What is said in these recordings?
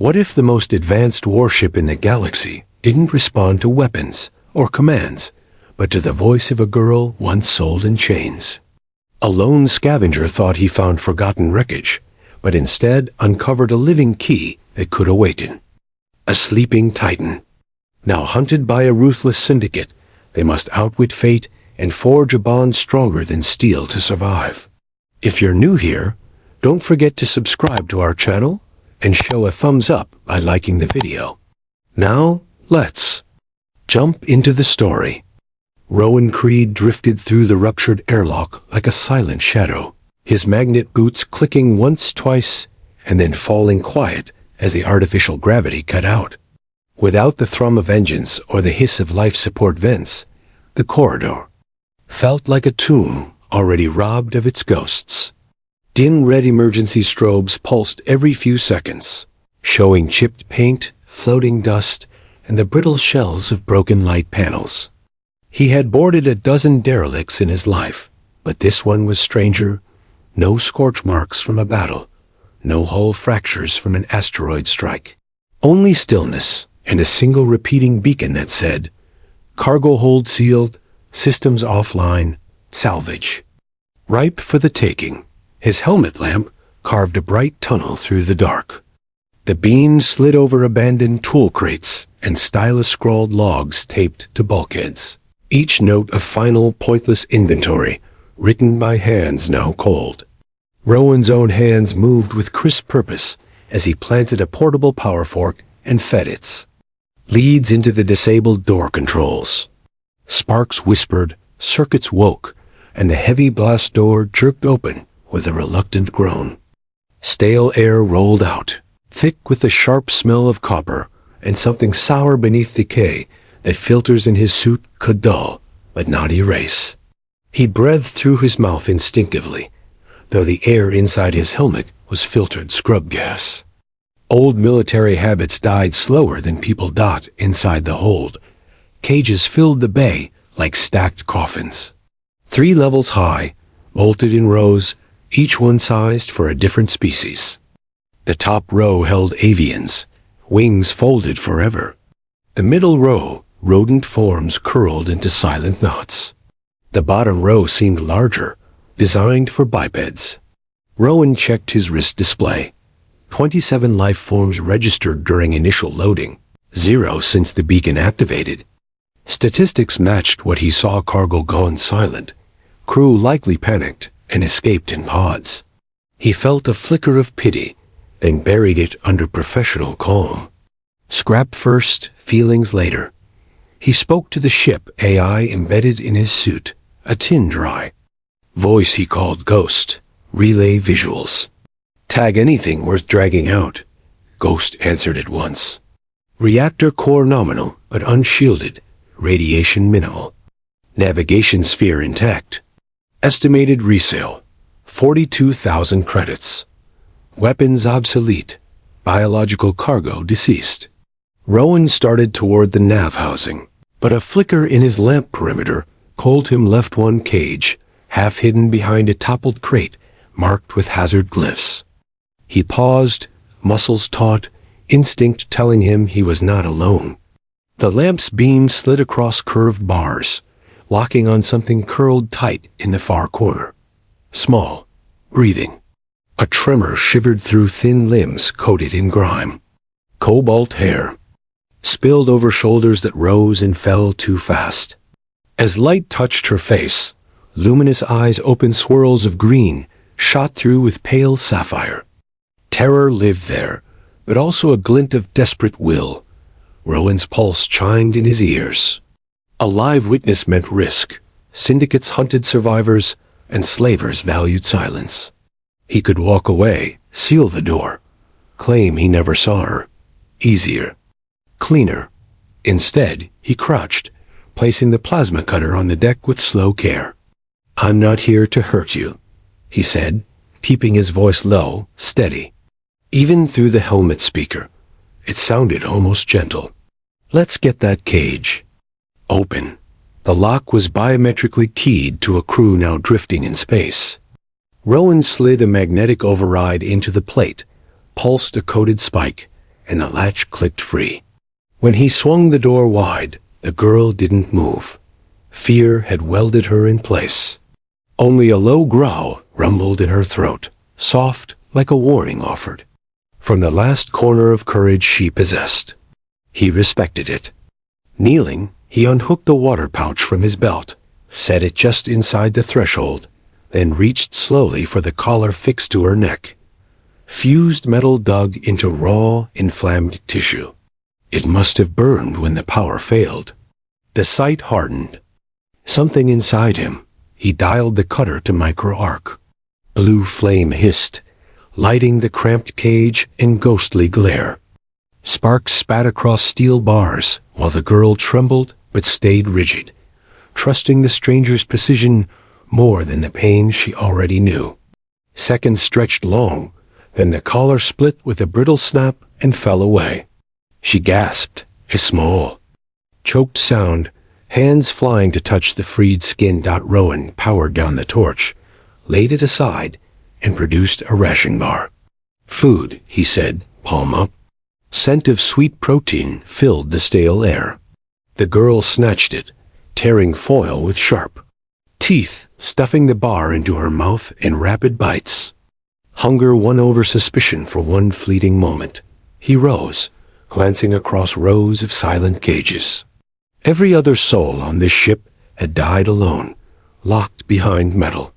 What if the most advanced warship in the galaxy didn't respond to weapons or commands, but to the voice of a girl once sold in chains? A lone scavenger thought he found forgotten wreckage, but instead uncovered a living key that could awaken. A sleeping titan. Now hunted by a ruthless syndicate, they must outwit fate and forge a bond stronger than steel to survive. If you're new here, don't forget to subscribe to our channel and show a thumbs up by liking the video. Now, let's jump into the story. Rowan Creed drifted through the ruptured airlock like a silent shadow, his magnet boots clicking once, twice, and then falling quiet as the artificial gravity cut out. Without the thrum of engines or the hiss of life support vents, the corridor felt like a tomb already robbed of its ghosts. Dim red emergency strobes pulsed every few seconds, showing chipped paint, floating dust, and the brittle shells of broken light panels. He had boarded a dozen derelicts in his life, but this one was stranger. No scorch marks from a battle, no hull fractures from an asteroid strike. Only stillness and a single repeating beacon that said, "Cargo hold sealed, systems offline, salvage." Ripe for the taking, his helmet lamp carved a bright tunnel through the dark. The beam slid over abandoned tool crates and stylus-scrawled logs taped to bulkheads. Each note a final, pointless inventory, written by hands now cold. Rowan's own hands moved with crisp purpose as he planted a portable power fork and fed its leads into the disabled door controls. Sparks whispered, circuits woke, and the heavy blast door jerked open with a reluctant groan. Stale air rolled out, thick with the sharp smell of copper and something sour beneath decay that filters in his suit could dull, but not erase. He breathed through his mouth instinctively, though the air inside his helmet was filtered scrub gas. Old military habits died slower than people dot inside the hold. Cages filled the bay like stacked coffins. 3 levels high, bolted in rows, each one sized for a different species. The top row held avians, wings folded forever. The middle row, rodent forms curled into silent knots. The bottom row seemed larger, designed for bipeds. Rowan checked his wrist display. 27 life forms registered during initial loading, 0 since the beacon activated. Statistics matched what he saw. Cargo gone silent. Crew likely panicked and escaped in pods. He felt a flicker of pity, then buried it under professional calm. Scrap first, feelings later. He spoke to the ship AI embedded in his suit, a tin dry. Voice he called Ghost. Relay visuals. Tag anything worth dragging out. Ghost answered at once. Reactor core nominal, but unshielded. Radiation minimal. Navigation sphere intact. Estimated resale, 42,000 credits. Weapons obsolete. Biological cargo deceased. Rowan started toward the nav housing, but a flicker in his lamp perimeter told him left one cage, half hidden behind a toppled crate marked with hazard glyphs. He paused, muscles taut, instinct telling him he was not alone. The lamp's beam slid across curved bars, locking on something curled tight in the far corner. Small, breathing. A tremor shivered through thin limbs coated in grime. Cobalt hair, spilled over shoulders that rose and fell too fast. As light touched her face, luminous eyes opened swirls of green, shot through with pale sapphire. Terror lived there, but also a glint of desperate will. Rowan's pulse chimed in his ears. A live witness meant risk. Syndicates hunted survivors, and slavers valued silence. He could walk away, seal the door, claim he never saw her. Easier. Cleaner. Instead, he crouched, placing the plasma cutter on the deck with slow care. "I'm not here to hurt you," he said, keeping his voice low, steady. Even through the helmet speaker, it sounded almost gentle. "Let's get that cage open." The lock was biometrically keyed to a crew now drifting in space. Rowan slid a magnetic override into the plate, pulsed a coded spike, and the latch clicked free. When he swung the door wide, the girl didn't move. Fear had welded her in place. Only a low growl rumbled in her throat, soft like a warning offered. From the last corner of courage she possessed. He respected it. Kneeling, he unhooked the water pouch from his belt, set it just inside the threshold, then reached slowly for the collar fixed to her neck. Fused metal dug into raw, inflamed tissue. It must have burned when the power failed. The sight hardened. Something inside him. He dialed the cutter to micro-arc. Blue flame hissed, lighting the cramped cage in ghostly glare. Sparks spat across steel bars, while the girl trembled but stayed rigid, trusting the stranger's precision more than the pain she already knew. Seconds stretched long, then the collar split with a brittle snap and fell away. She gasped, a small, choked sound, hands flying to touch the freed skin. Rowan powered down the torch, laid it aside, and produced a ration bar. Food, he said, palm up. Scent of sweet protein filled the stale air. The girl snatched it, tearing foil with sharp teeth, stuffing the bar into her mouth in rapid bites. Hunger won over suspicion for one fleeting moment. He rose, glancing across rows of silent cages. Every other soul on this ship had died alone, locked behind metal.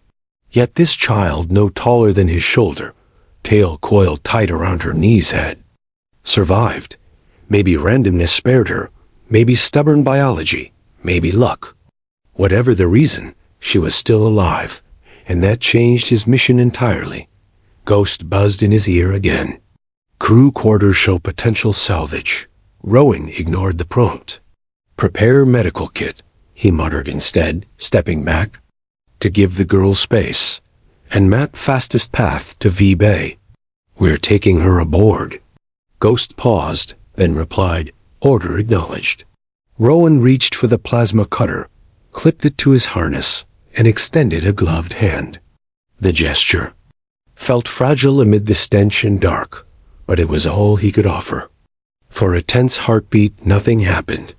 Yet this child, no taller than his shoulder, tail coiled tight around her knees, had survived. Maybe randomness spared her, maybe stubborn biology, maybe luck. Whatever the reason, she was still alive, and that changed his mission entirely. Ghost buzzed in his ear again. Crew quarters show potential salvage. Rowan ignored the prompt. Prepare medical kit, he muttered instead, stepping back. To give the girl space, and map fastest path to V-Bay. We're taking her aboard. Ghost paused, then replied, order acknowledged. Rowan reached for the plasma cutter, clipped it to his harness, and extended a gloved hand. The gesture felt fragile amid the stench and dark, but it was all he could offer. For a tense heartbeat, nothing happened.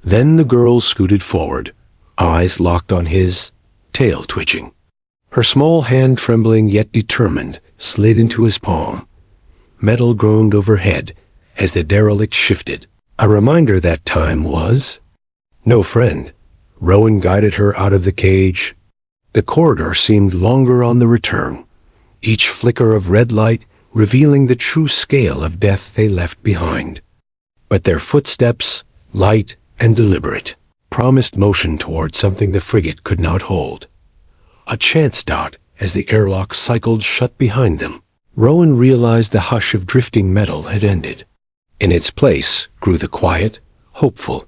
Then the girl scooted forward, eyes locked on his, tail twitching. Her small hand, trembling yet determined, slid into his palm. Metal groaned overhead as the derelict shifted, a reminder that time was no friend. Rowan guided her out of the cage. The corridor seemed longer on the return, each flicker of red light revealing the true scale of death they left behind. But their footsteps, light and deliberate, promised motion toward something the frigate could not hold. A chance dot as the airlock cycled shut behind them. Rowan realized the hush of drifting metal had ended. In its place grew the quiet, hopeful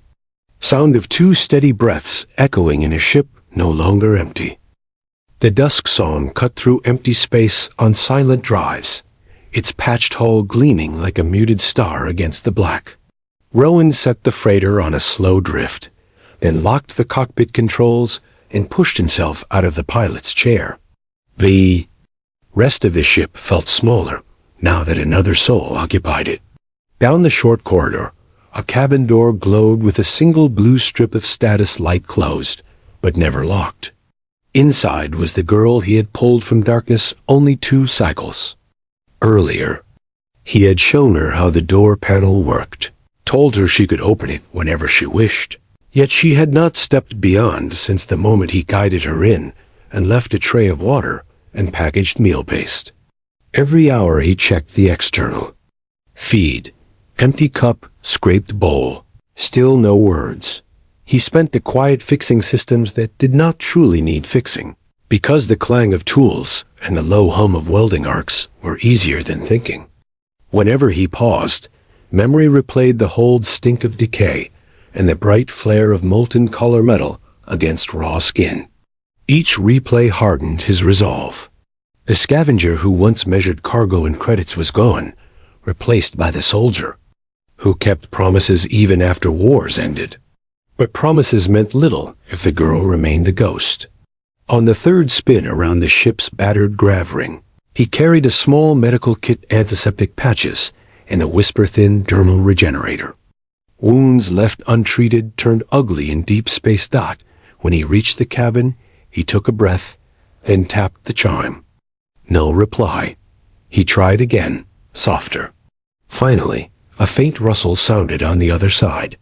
sound of two steady breaths echoing in a ship no longer empty. The dusk song cut through empty space on silent drives, its patched hull gleaming like a muted star against the black. Rowan set the freighter on a slow drift, then locked the cockpit controls and pushed himself out of the pilot's chair. The rest of the ship felt smaller, now that another soul occupied it. Down the short corridor, a cabin door glowed with a single blue strip of status light closed, but never locked. Inside was the girl he had pulled from darkness only 2 cycles earlier. He had shown her how the door panel worked, told her she could open it whenever she wished. Yet she had not stepped beyond since the moment he guided her in and left a tray of water and packaged meal paste. Every hour he checked the external feed. Empty cup, scraped bowl. Still no words. He spent the quiet fixing systems that did not truly need fixing, because the clang of tools and the low hum of welding arcs were easier than thinking. Whenever he paused, memory replayed the hold stink of decay and the bright flare of molten color metal against raw skin. Each replay hardened his resolve. The scavenger who once measured cargo and credits was gone, replaced by the soldier who kept promises even after wars ended. But promises meant little if the girl remained a ghost. On the third spin around the ship's battered grav ring, he carried a small medical kit, antiseptic patches, and a whisper-thin dermal regenerator. Wounds left untreated turned ugly in deep space. When he reached the cabin, he took a breath, then tapped the chime. No reply. He tried again, softer. Finally, a faint rustle sounded on the other side.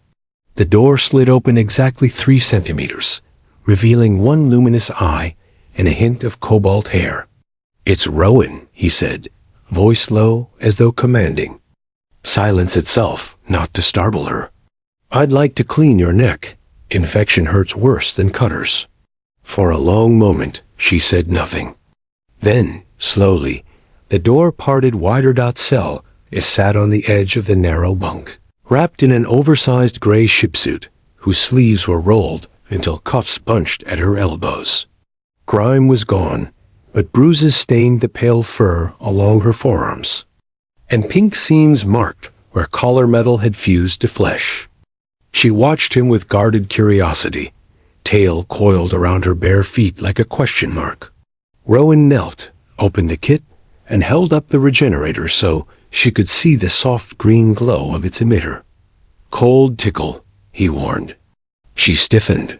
The door slid open exactly 3 centimeters, revealing one luminous eye and a hint of cobalt hair. "It's Rowan," he said, voice low as though commanding. Silence itself, not to startle her. "I'd like to clean your neck. Infection hurts worse than cutters." For a long moment, she said nothing. Then, slowly, the door parted wider. Cell is sat on the edge of the narrow bunk, wrapped in an oversized gray shipsuit, whose sleeves were rolled until cuffs bunched at her elbows. Grime was gone, but bruises stained the pale fur along her forearms, and pink seams marked where collar metal had fused to flesh. She watched him with guarded curiosity, tail coiled around her bare feet like a question mark. Rowan knelt, opened the kit, and held up the regenerator so she could see the soft green glow of its emitter. "Cold tickle," he warned. She stiffened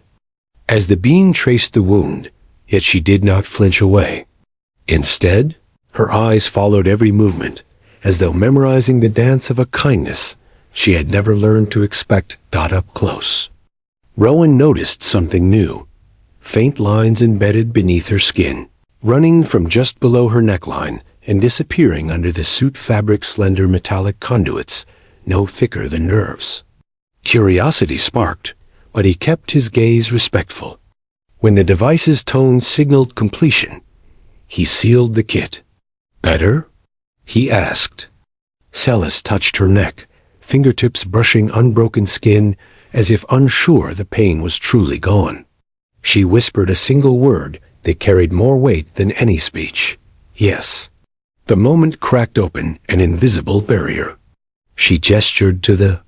as the beam traced the wound, yet she did not flinch away. Instead, her eyes followed every movement, as though memorizing the dance of a kindness she had never learned to expect. Up close, Rowan noticed something new. Faint lines embedded beneath her skin, running from just below her neckline and disappearing under the suit fabric's slender metallic conduits, no thicker than nerves. Curiosity sparked, but he kept his gaze respectful. When the device's tone signaled completion, he sealed the kit. "Better?" he asked. Celis touched her neck, fingertips brushing unbroken skin as if unsure the pain was truly gone. She whispered a single word that carried more weight than any speech. "Yes." The moment cracked open an invisible barrier. She gestured to the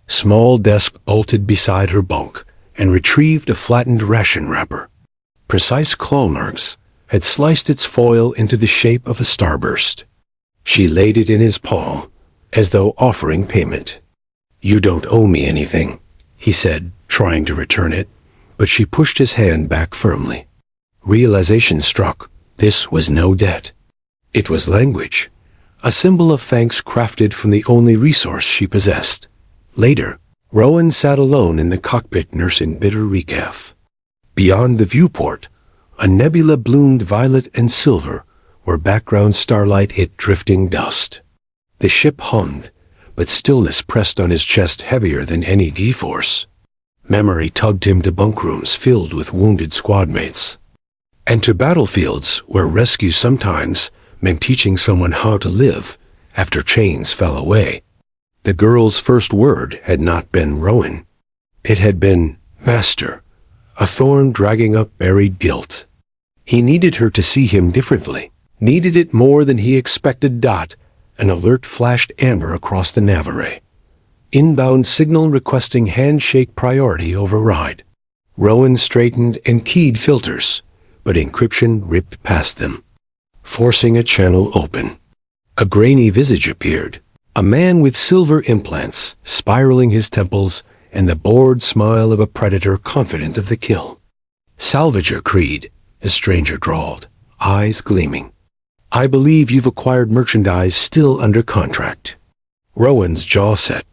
small desk bolted beside her bunk and retrieved a flattened ration wrapper. Precise claw marks had sliced its foil into the shape of a starburst. She laid it in his palm, as though offering payment. "You don't owe me anything," he said, trying to return it, but she pushed his hand back firmly. Realization struck. This was no debt. It was language, a symbol of thanks crafted from the only resource she possessed. Later, Rowan sat alone in the cockpit nursing bitter recaf. Beyond the viewport, a nebula bloomed violet and silver where background starlight hit drifting dust. The ship hummed, but stillness pressed on his chest heavier than any G-force. Memory tugged him to bunk rooms filled with wounded squadmates, and to battlefields where rescue sometimes meant teaching someone how to live after chains fell away. The girl's first word had not been Rowan. It had been master, a thorn dragging up buried guilt. He needed her to see him differently, needed it more than he expected. An alert flashed amber across the nav array. Inbound signal requesting handshake priority override. Rowan straightened and keyed filters, but encryption ripped past them, forcing a channel open. A grainy visage appeared, a man with silver implants spiraling his temples and the bored smile of a predator confident of the kill. "Salvager Creed," the stranger drawled, eyes gleaming. "I believe you've acquired merchandise still under contract." Rowan's jaw set.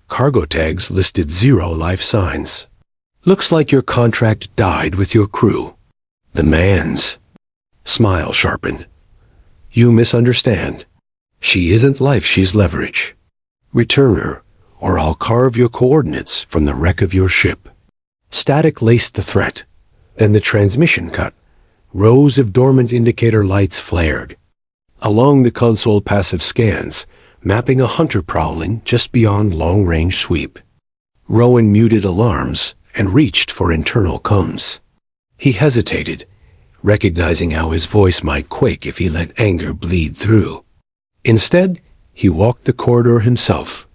Cargo tags listed 0 life signs. "Looks like your contract died with your crew." The man's smile sharpened. "You misunderstand. She isn't life, she's leverage. Return her, or I'll carve your coordinates from the wreck of your ship." Static laced the threat. Then the transmission cut. Rows of dormant indicator lights flared. Along the console, passive scans, mapping a hunter prowling just beyond long-range sweep. Rowan muted alarms and reached for internal comms. He hesitated, recognizing how his voice might quake if he let anger bleed through. Instead, he walked the corridor himself.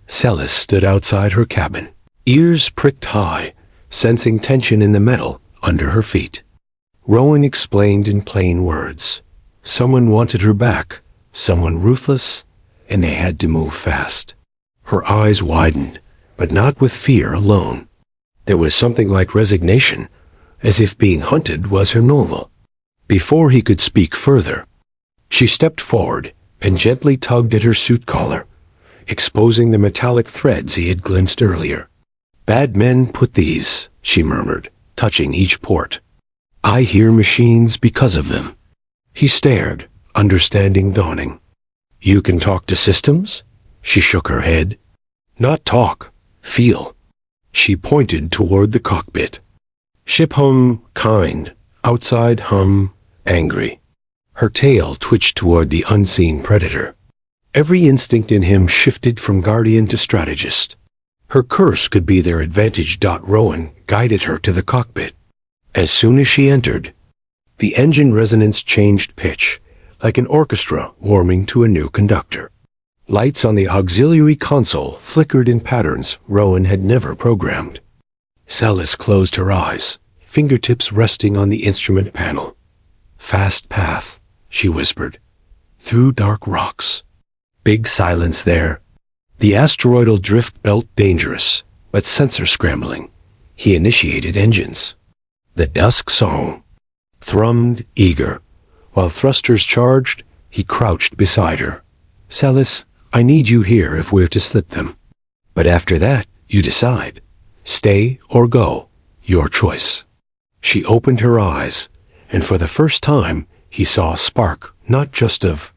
Celis stood outside her cabin, ears pricked high, sensing tension in the metal under her feet. Rowan explained in plain words. Someone wanted her back, someone ruthless, and they had to move fast. Her eyes widened, but not with fear alone. There was something like resignation, as if being hunted was her normal. Before he could speak further, she stepped forward and gently tugged at her suit collar, exposing the metallic threads he had glimpsed earlier. "Bad men put these," she murmured, touching each port. "I hear machines because of them." He stared, understanding dawning. "You can talk to systems?" She shook her head. "Not talk, feel." She pointed toward the cockpit. Ship hum, kind. Outside hum, angry. Her tail twitched toward the unseen predator. Every instinct in him shifted from guardian to strategist. Her curse could be their advantage. Rowan guided her to the cockpit. As soon as she entered, the engine resonance changed pitch, like an orchestra warming to a new conductor. Lights on the auxiliary console flickered in patterns Rowan had never programmed. Celis closed her eyes, fingertips resting on the instrument panel. "Fast path," she whispered. "Through dark rocks." Big silence there. The asteroidal drift belt dangerous, but sensor scrambling. He initiated engines. The dusk song thrummed, eager. While thrusters charged, he crouched beside her. "Celis, I need you here if we're to slip them. But after that, you decide. Stay or go. Your choice." She opened her eyes, and for the first time, he saw a spark, not just of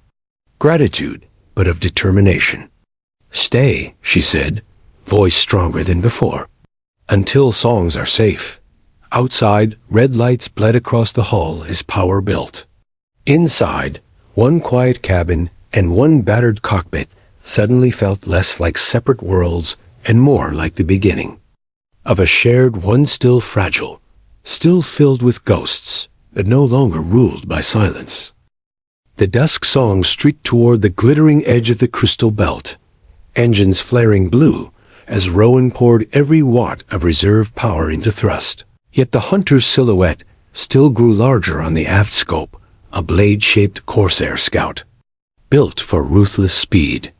gratitude, but of determination. "Stay," she said, voice stronger than before. "Until songs are safe." Outside, red lights bled across the hull as power built. Inside, one quiet cabin and one battered cockpit suddenly felt less like separate worlds and more like the beginning of a shared one, still fragile, still filled with ghosts, but no longer ruled by silence. The dusk song streaked toward the glittering edge of the crystal belt, engines flaring blue as Rowan poured every watt of reserve power into thrust. Yet the hunter's silhouette still grew larger on the aft scope, a blade-shaped Corsair scout, built for ruthless speed.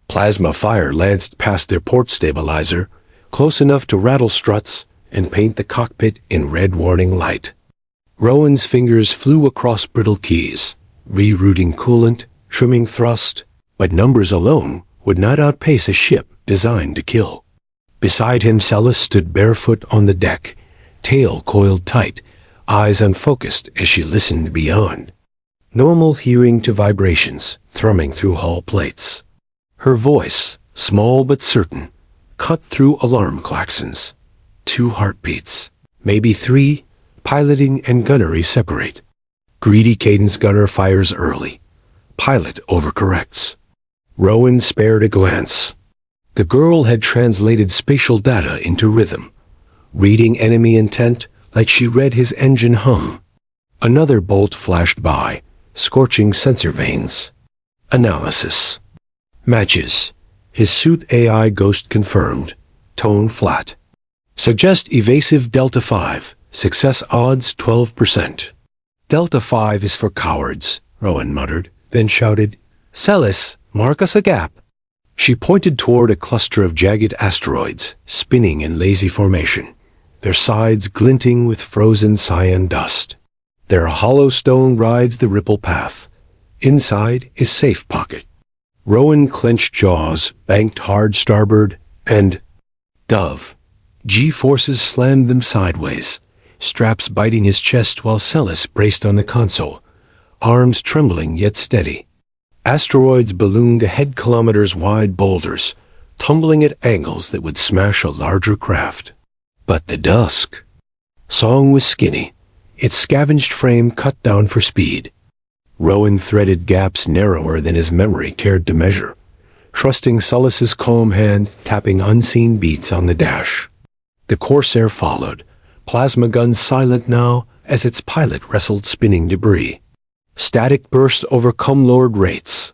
Plasma fire lanced past their port stabilizer, close enough to rattle struts and paint the cockpit in red warning light. Rowan's fingers flew across brittle keys, rerouting coolant, trimming thrust, but numbers alone would not outpace a ship designed to kill. Beside him, Celis stood barefoot on the deck, tail coiled tight, eyes unfocused as she listened beyond. Normal hearing to vibrations thrumming through hull plates. Her voice, small but certain, cut through alarm klaxons. 2 heartbeats, maybe 3, piloting and gunnery separate. Greedy cadence gunner fires early. Pilot overcorrects. Rowan spared a glance. The girl had translated spatial data into rhythm, reading enemy intent like she read his engine hum. Another bolt flashed by, scorching sensor veins. Analysis. Matches. His suit AI ghost confirmed. Tone flat. Suggest evasive Delta 5. Success odds 12%. Delta 5 is for cowards, Rowan muttered, then shouted, "Celis, mark us a gap." She pointed toward a cluster of jagged asteroids, spinning in lazy formation, their sides glinting with frozen cyan dust. Their hollow stone rides the ripple path. Inside is safe pocket. Rowan clenched jaws, banked hard starboard, and dove. G-forces slammed them sideways, straps biting his chest while Celis braced on the console, arms trembling yet steady. Asteroids ballooned ahead, kilometers-wide boulders, tumbling at angles that would smash a larger craft. But the dusk. Song was skinny, its scavenged frame cut down for speed. Rowan threaded gaps narrower than his memory cared to measure, trusting Celis's calm hand tapping unseen beats on the dash. The Corsair followed, plasma guns silent now as its pilot wrestled spinning debris. Static burst over cum-lord rates.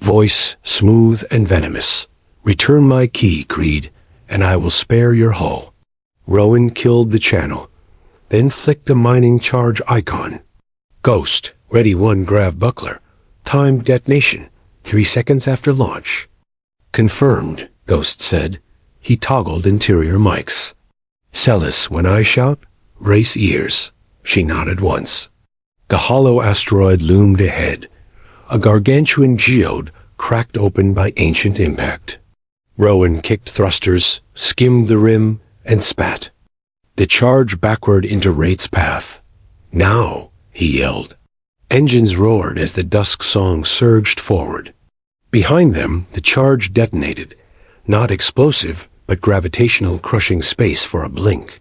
Voice smooth and venomous. "Return my key, Creed, and I will spare your hull." Rowan killed the channel, then flicked a mining charge icon. Ghost, ready 1 grav buckler. Timed detonation. 3 seconds after launch. Confirmed, Ghost said. He toggled interior mics. Celis, when I shout, brace ears. She nodded once. The hollow asteroid loomed ahead, a gargantuan geode cracked open by ancient impact. Rowan kicked thrusters, skimmed the rim, and spat. The charge backward into Wraith's path. Now, he yelled. Engines roared as the dusk song surged forward. Behind them, the charge detonated, not explosive, but gravitational, crushing space for a blink.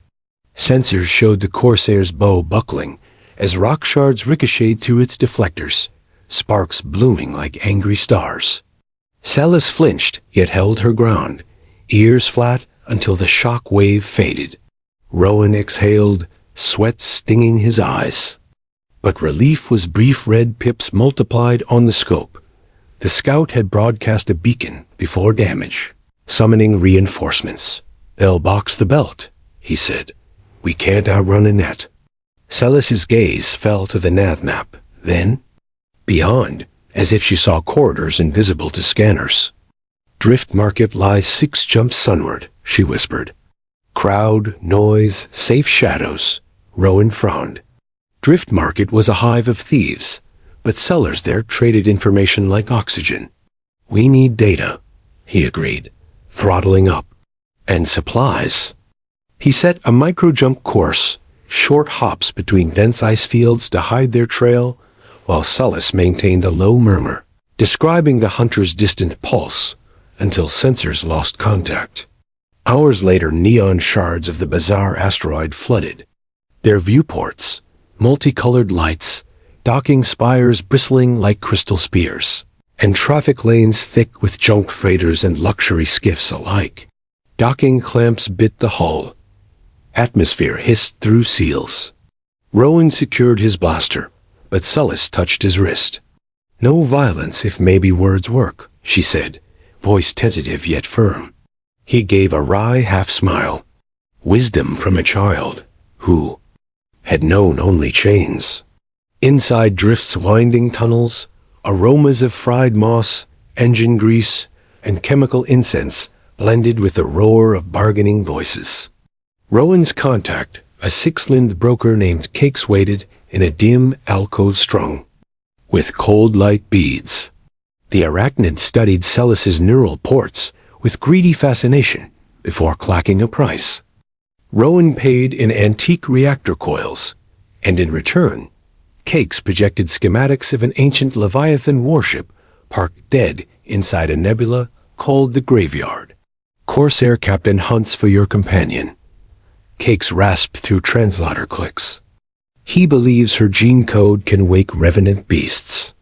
Sensors showed the Corsair's bow buckling as rock shards ricocheted through its deflectors, sparks blooming like angry stars. Celis flinched, yet held her ground, ears flat until the shock wave faded. Rowan exhaled, sweat stinging his eyes. But relief was brief. Red pips multiplied on the scope. The scout had broadcast a beacon before damage, summoning reinforcements. They'll box the belt, he said. We can't outrun a net. Celis's gaze fell to the nav map. Then, beyond, as if she saw corridors invisible to scanners. Drift Market lies 6 jumps sunward, she whispered. Crowd, noise, safe shadows. Rowan frowned. Drift Market was a hive of thieves, but sellers there traded information like oxygen. We need data, he agreed, throttling up. And supplies. He set a micro-jump course, short hops between dense ice fields to hide their trail, while Celis maintained a low murmur, describing the hunter's distant pulse, until sensors lost contact. Hours later, neon shards of the bizarre asteroid flooded. Their viewports, multicolored lights, docking spires bristling like crystal spears, and traffic lanes thick with junk freighters and luxury skiffs alike. Docking clamps bit the hull. Atmosphere hissed through seals. Rowan secured his blaster, but Celis touched his wrist. No violence if maybe words work, she said, voice tentative yet firm. He gave a wry half-smile. Wisdom from a child, who had known only chains. Inside Drift's winding tunnels, aromas of fried moss, engine grease, and chemical incense blended with the roar of bargaining voices. Rowan's contact, a 6-limbed broker named Cakes, waited in a dim alcove strung with cold light beads. The arachnid studied Celis's neural ports with greedy fascination before clacking a price. Rowan paid in antique reactor coils, and in return, Cakes projected schematics of an ancient Leviathan warship parked dead inside a nebula called the Graveyard. Corsair Captain hunts for your companion. Cakes rasped through translator clicks. He believes her gene code can wake revenant beasts.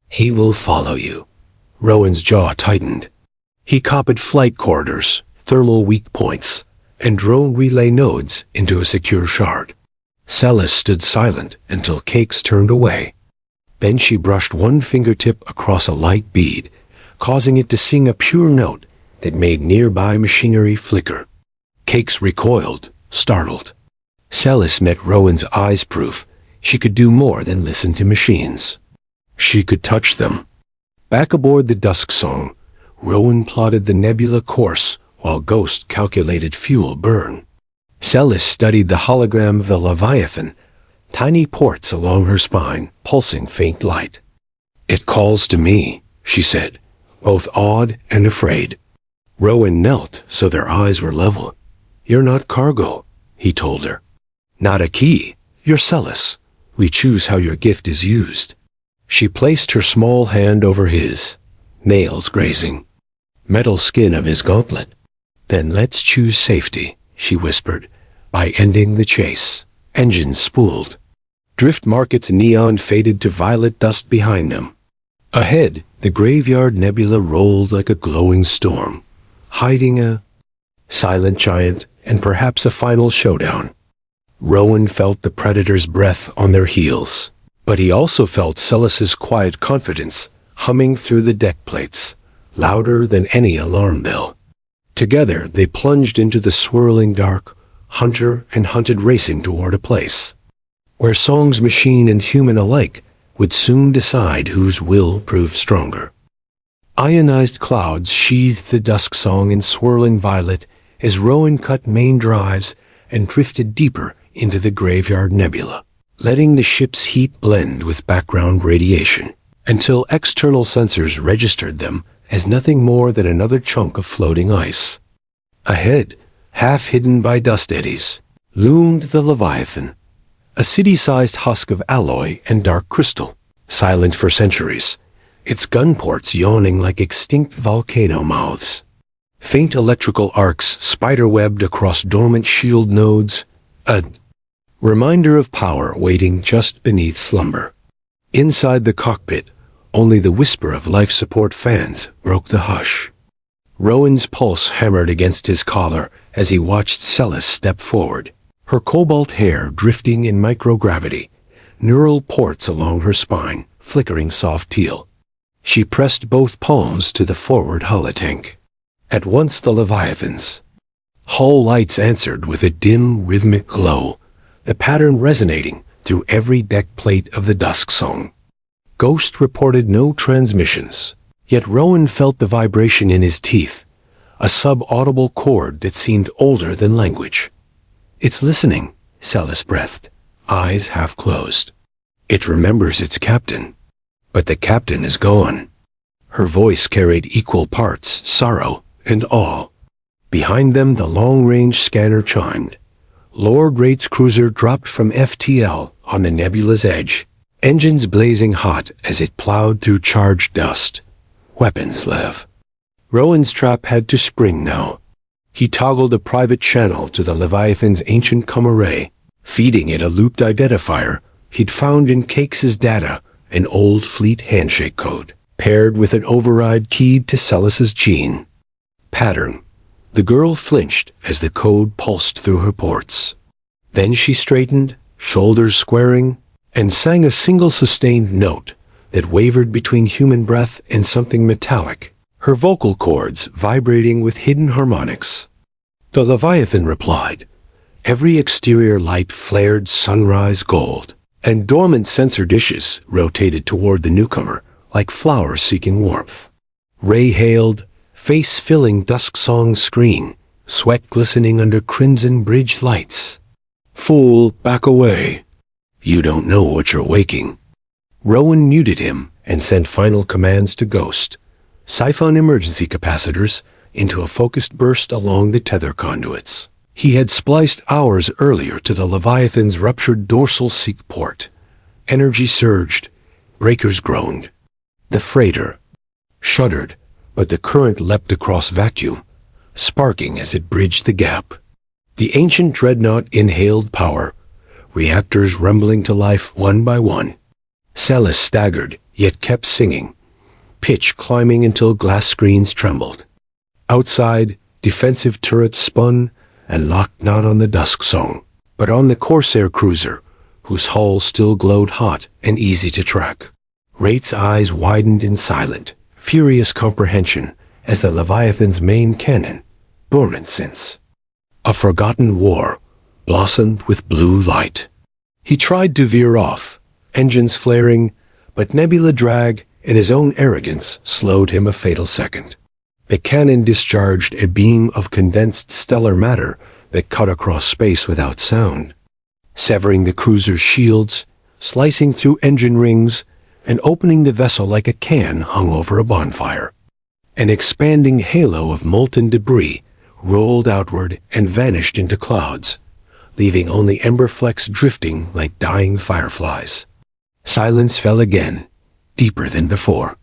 He will follow you. Rowan's jaw tightened. He copied flight corridors, thermal weak points, and drone relay nodes into a secure shard. Celis stood silent until Cakes turned away. Then she brushed one fingertip across a light bead, causing it to sing a pure note that made nearby machinery flicker. Cakes recoiled, startled. Celis met Rowan's eyes proof. She could do more than listen to machines. She could touch them. Back aboard the Dusk Song, Rowan plotted the nebula course while Ghost calculated fuel burn. Celis studied the hologram of the Leviathan, tiny ports along her spine, pulsing faint light. It calls to me, she said, both awed and afraid. Rowan knelt so their eyes were level. You're not cargo, he told her. Not a key. You're Celis. We choose how your gift is used. She placed her small hand over his, nails grazing. Metal skin of his gauntlet. Then let's choose safety, she whispered, by ending the chase. Engines spooled. Drift Market's neon faded to violet dust behind them. Ahead, the Graveyard Nebula rolled like a glowing storm, hiding a silent giant and perhaps a final showdown. Rowan felt the Predator's breath on their heels, but he also felt Celis's quiet confidence humming through the deck plates, louder than any alarm bell. Together, they plunged into the swirling dark, hunter and hunted racing toward a place where songs, machine and human alike would soon decide whose will proved stronger. Ionized clouds sheathed the dusk song in swirling violet as Rowan cut main drives and drifted deeper into the graveyard nebula, letting the ship's heat blend with background radiation until external sensors registered them as nothing more than another chunk of floating ice. Ahead, half hidden by dust eddies, loomed the Leviathan, a city-sized husk of alloy and dark crystal, silent for centuries, its gun ports yawning like extinct volcano mouths. Faint electrical arcs spiderwebbed across dormant shield nodes, a reminder of power waiting just beneath slumber. Inside the cockpit, only the whisper of life support fans broke the hush. Rowan's pulse hammered against his collar as he watched Celis step forward, her cobalt hair drifting in microgravity, neural ports along her spine flickering soft teal. She pressed both palms to the forward holotank. At once the Leviathans. Hull lights answered with a dim, rhythmic glow, the pattern resonating through every deck plate of the dusk song. Ghost reported no transmissions, yet Rowan felt the vibration in his teeth, a sub-audible chord that seemed older than language. "It's listening," Celis breathed, eyes half closed. "It remembers its captain. But the captain is gone." Her voice carried equal parts sorrow and awe. Behind them the long-range scanner chimed. Lord Rate's cruiser dropped from FTL on the nebula's edge, engines blazing hot as it plowed through charged dust. Weapons, Lev. Rowan's trap had to spring now. He toggled a private channel to the Leviathan's ancient comm array, feeding it a looped identifier he'd found in Cakes' data, an old fleet handshake code, paired with an override keyed to Celis's gene. Pattern. The girl flinched as the code pulsed through her ports. Then she straightened, shoulders squaring, and sang a single sustained note that wavered between human breath and something metallic, her vocal cords vibrating with hidden harmonics. The Leviathan replied. Every exterior light flared sunrise gold, and dormant sensor dishes rotated toward the newcomer like flowers seeking warmth. Ray hailed, face filling dusk song screen, sweat glistening under crimson bridge lights. "Fool, back away. You don't know what you're waking." Rowan muted him and sent final commands to Ghost. Siphon emergency capacitors into a focused burst along the tether conduits. He had spliced hours earlier to the Leviathan's ruptured dorsal seek port. Energy surged. Breakers groaned. The freighter shuddered, but the current leapt across vacuum, sparking as it bridged the gap. The ancient dreadnought inhaled power, reactors rumbling to life one by one. Celis staggered, yet kept singing, pitch climbing until glass screens trembled. Outside, defensive turrets spun and locked not on the dusk song, but on the Corsair cruiser, whose hull still glowed hot and easy to track. Rate's eyes widened in silent, furious comprehension as the Leviathan's main cannon, dormant since a forgotten war, blossomed with blue light. He tried to veer off, engines flaring, but nebula drag and his own arrogance slowed him a fatal second. The cannon discharged a beam of condensed stellar matter that cut across space without sound, severing the cruiser's shields, slicing through engine rings, and opening the vessel like a can hung over a bonfire. An expanding halo of molten debris rolled outward and vanished into clouds, leaving only ember flecks drifting like dying fireflies. Silence fell again, deeper than before.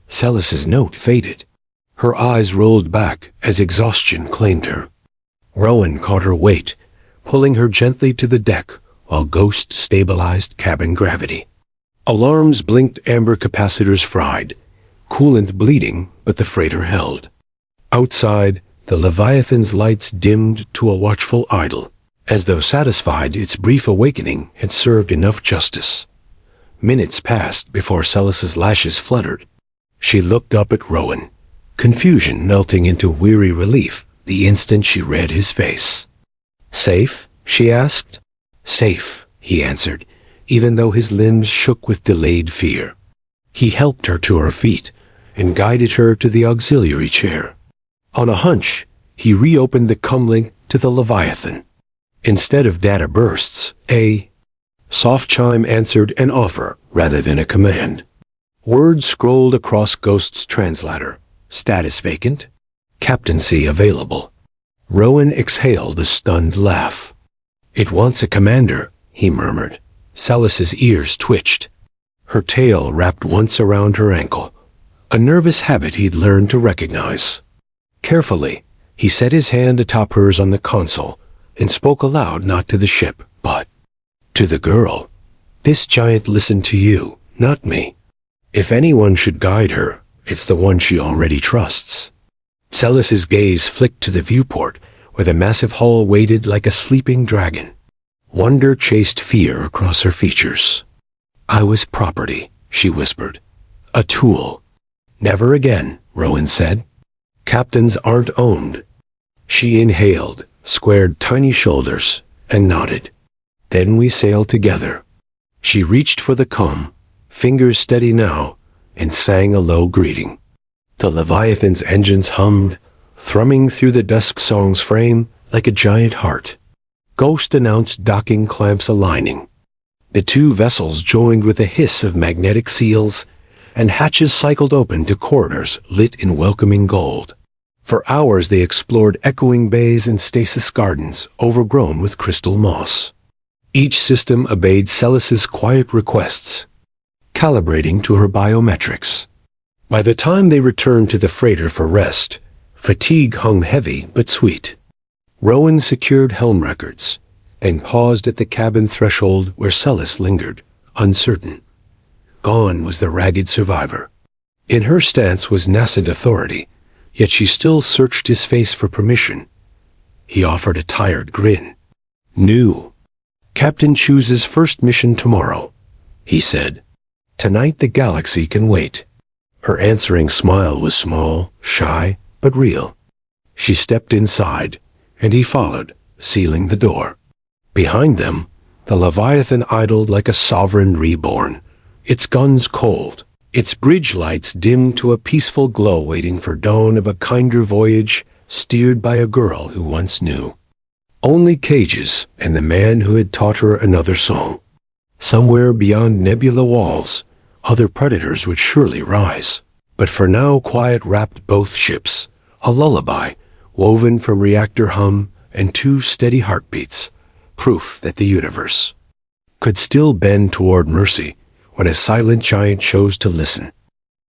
Celis's note faded. Her eyes rolled back as exhaustion claimed her. Rowan caught her weight, pulling her gently to the deck while Ghost stabilized cabin gravity. Alarms blinked, amber capacitors fried, coolant bleeding, but the freighter held. Outside, the Leviathan's lights dimmed to a watchful idle, as though satisfied its brief awakening had served enough justice. Minutes passed before Celis's lashes fluttered. She looked up at Rowan, confusion melting into weary relief the instant she read his face. "Safe?" she asked. "Safe," he answered, even though his limbs shook with delayed fear. He helped her to her feet, and guided her to the auxiliary chair. On a hunch, he reopened the comlink to the Leviathan. Instead of data bursts, a soft chime answered an offer rather than a command. Words scrolled across Ghost's translator. Status vacant. Captaincy available. Rowan exhaled a stunned laugh. "It wants a commander," he murmured. Celis's ears twitched. Her tail wrapped once around her ankle, a nervous habit he'd learned to recognize. Carefully, he set his hand atop hers on the console and spoke aloud, not to the ship, but to the girl. "This giant listened to you, not me. If anyone should guide her, it's the one she already trusts." Celis's gaze flicked to the viewport, where the massive hull waited like a sleeping dragon. Wonder chased fear across her features. "I was property," she whispered. "A tool." "Never again," Rowan said. "Captains aren't owned." She inhaled, squared tiny shoulders, and nodded. "Then we sailed together." She reached for the comb, fingers steady now, and sang a low greeting. The Leviathan's engines hummed, thrumming through the dusk song's frame like a giant heart. Ghost announced docking clamps aligning. The two vessels joined with a hiss of magnetic seals, and hatches cycled open to corridors lit in welcoming gold. For hours they explored echoing bays and stasis gardens overgrown with crystal moss. Each system obeyed Celis's quiet requests, calibrating to her biometrics. By the time they returned to the freighter for rest, fatigue hung heavy but sweet. Rowan secured helm records and paused at the cabin threshold where Celis lingered, uncertain. Gone was the ragged survivor. In her stance was nascent authority, yet she still searched his face for permission. He offered a tired grin. "New. Captain chooses first mission tomorrow," he said. "Tonight the galaxy can wait." Her answering smile was small, shy, but real. She stepped inside, and he followed, sealing the door. Behind them, the Leviathan idled like a sovereign reborn, its guns cold, its bridge lights dimmed to a peaceful glow waiting for dawn of a kinder voyage steered by a girl who once knew. Only cages and the man who had taught her another song. Somewhere beyond nebula walls, other predators would surely rise. But for now quiet wrapped both ships, a lullaby woven from reactor hum and two steady heartbeats, proof that the universe could still bend toward mercy when a silent giant chose to listen.